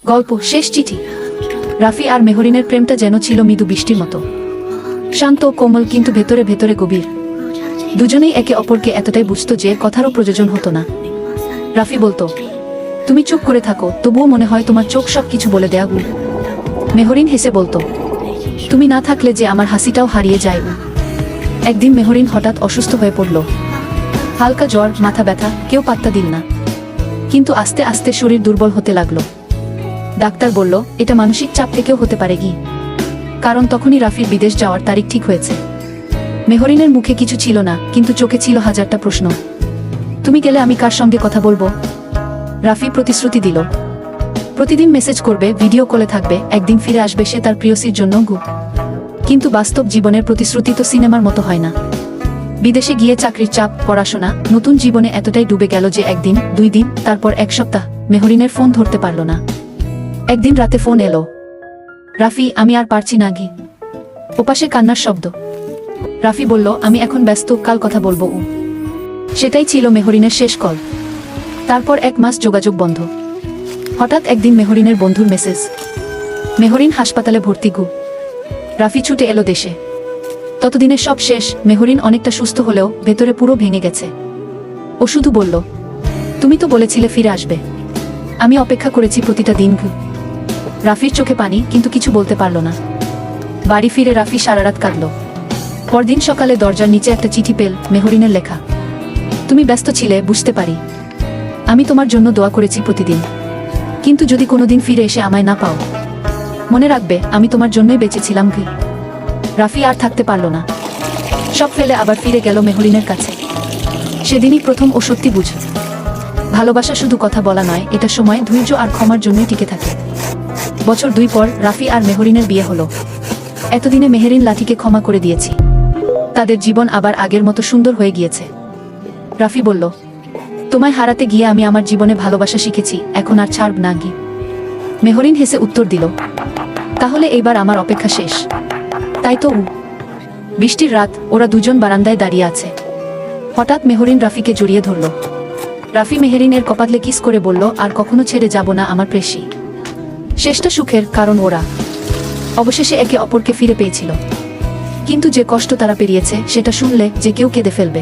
গল্প শেষ। চিঠি। রাফি আর মেহরিনের প্রেমটা যেন ছিল মৃদু বৃষ্টির মতো, শান্ত কোমল কিন্তু ভেতরে ভেতরে গভীর। দুজনেই একে অপরকে এতটাই বুঝত যে কথারও প্রয়োজন হতো না। রাফি বলতো, তুমি চুপ করে থাকো, তবুও মনে হয় তোমার চোখ সব কিছু বলে দেয়া গু। মেহরিন হেসে বলতো, তুমি না থাকলে যে আমার হাসিটাও হারিয়ে যায়। একদিন মেহরিন হঠাৎ অসুস্থ হয়ে পড়ল। হালকা জ্বর, মাথা ব্যথা, কেউ পাত্তা দিল না। কিন্তু আস্তে আস্তে শরীর দুর্বল হতে লাগলো। ডাক্তার বলল, এটা মানসিক চাপ থেকেও হতে পারে কি। কারণ তখনই রাফির বিদেশ যাওয়ার তারিখ ঠিক হয়েছে। মেহরিনের মুখে কিছু ছিল না, কিন্তু চোখে ছিল হাজারটা প্রশ্ন। তুমি গেলে আমি কার সঙ্গে কথা বলবো? রাফি প্রতিশ্রুতি দিল, প্রতিদিন মেসেজ করবে, ভিডিও কলে থাকবে, একদিন ফিরে আসবে সে তার প্রিয়সীর জন্য গু। কিন্তু বাস্তব জীবনের প্রতিশ্রুতি তো সিনেমার মতো হয় না। বিদেশে গিয়ে চাকরির চাপ, পড়াশোনা, নতুন জীবনে এতটাই ডুবে গেল যে একদিন, 2 দিন, তারপর 1 সপ্তাহ মেহরিনের ফোন ধরতে পারল না। একদিন রাতে ফোন এলো, রাফি আমি আর পারছি না গি। ওপাশে কান্নার শব্দ। রাফি বলল, আমি এখন ব্যস্ত, কাল কথা বলবো। সেটাই ছিল মেহরিনের শেষ কল। তারপর 1 মাস যোগাযোগ বন্ধ। হঠাৎ একদিন মেহরিনের বন্ধুর মেসেজ, মেহরিন হাসপাতালে ভর্তি গু। রাফি ছুটে এলো দেশে। ততদিনে সব শেষ। মেহরিন অনেকটা সুস্থ হলেও ভেতরে পুরো ভেঙে গেছে। ও শুধু বলল, তুমি তো বলেছিলে ফিরে আসবে, আমি অপেক্ষা করেছি প্রতিটা দিন গু। রাফির চোখে পানি, কিন্তু কিছু বলতে পারল না। বাড়ি ফিরে রাফি সারারাত কাঁদল। পরদিন সকালে দরজার নিচে একটা চিঠি পেল, মেহরিনের লেখা। তুমি ব্যস্ত ছিলে, বুঝতে পারি। আমি তোমার জন্য দোয়া করেছি প্রতিদিন, কিন্তু যদি কোনোদিন ফিরে এসে আমায় না পাও, মনে রাখবে আমি তোমার জন্যই বেঁচেছিলাম গি। রাফি আর থাকতে পারল না। সব ফেলে আবার ফিরে গেল মেহরিনের কাছে। সেদিনই প্রথম ও সত্যি বুঝ, ভালোবাসা শুধু কথা বলা নয়, এটা সময়, ধৈর্য আর ক্ষমার জন্যই টিকে থাকে। বছর 2 পর রাফি আর মেহরিনের বিয়ে হলো। এতদিনে মেহরিন লাঠিকে ক্ষমা করে দিয়েছি। তাদের জীবন আবার আগের মতো সুন্দর হয়ে গিয়েছে। রাফি বলল, তোমায় হারাতে গিয়ে আমি আমার জীবনে ভালোবাসা শিখেছি, এখন আর ছাড়ব না গি। মেহরিন হেসে উত্তর দিল, তাহলে এইবার আমার অপেক্ষা শেষ। তাই তো। বৃষ্টির রাত, ওরা দুজন বারান্দায় দাঁড়িয়ে আছে। হঠাৎ মেহরিন রাফিকে জড়িয়ে ধরল। রাফি মেহরিনের কপালে কিস করে বলল, আর কখনো ছেড়ে যাব না আমার প্রেসী। শেষটা সুখের, কারণ ওরা অবশেষে একে অপরকে ফিরে পেয়েছিল। কিন্তু যে কষ্ট তারা পেরিয়েছে, সেটা শুনলে যে কেউ কেঁদে ফেলবে।